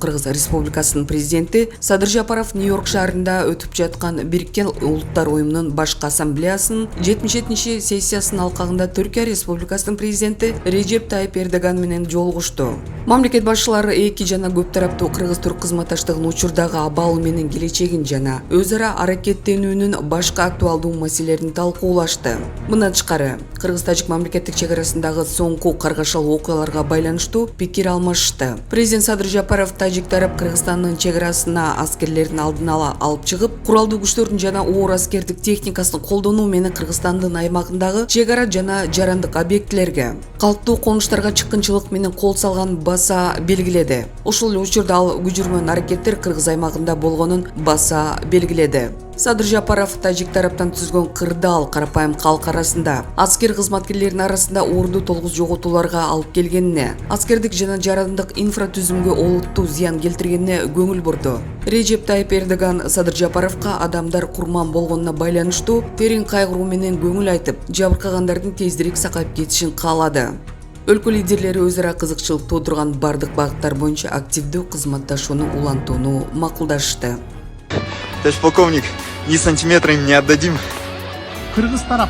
Кыргыз Республикасынын президенти Садыр Жапаров Нью-Йорк шаарында өтүп жаткан Бириккен Улуттар уюмунун башкы ассамблеясынын 77-сессиясынын алкагында Түркия Республикасынын президенти Режеп Тайып Эрдоган менен жолугушту. Мамлекет башчылары эки жана көп тараптуу кыргыз-түрк кызматташтыгынын учурдагы абалы менен келечегин жана өз ара аракеттенүүнүн башка актуалдуу маселелерин талкуулашты. Мындан тышкары, Кыргыз-Тажик мамлекеттик чек арасындагы соңку каргашалуу окуяларга байланыштуу пикир алмашышты. Президент Садыр Жапаров тажик тарап Кыргызстандын чек арасына аскерлерин алдын ала алып чыгып, куралдуу күчтөрдүн жана оор аскердик техникасын колдонуу менен Кыргызстандын аймагындагы чек ара жана жарандык объектилерге, калктуу конуштарга чыккынчылык менен кол салган баса белгиледи. Ошол эле учурда ал күжүрмөн аракеттер Кыргыз аймагында болгонун баса белгиледи. Садыр Жапаров тажик тараптан түзгөн кырдаал карапайым калк арасында аскер кызматкерлеринин арасында орду толгуз жоготууларга алып келгенине, аскердик жана жарандык инфратүзүмгө олуттуу зыян келтиргенине көңүл бурду. Режеп Тайып Эрдоган Садыр Жапаровго адамдар курман болгонуна байланыштуу терең кайгыруу менен көңүл айтып, жабыркагандардын тездирээк сакайып кетишин каалады. Өлкө лидерлери өз ара кызыкчылык туудурган бардык багыттар боюнча активдүү кызматташууну улантууну макулдашты. Товарищ полковник, ни сантиметра им не отдадим. Кыргыз тарап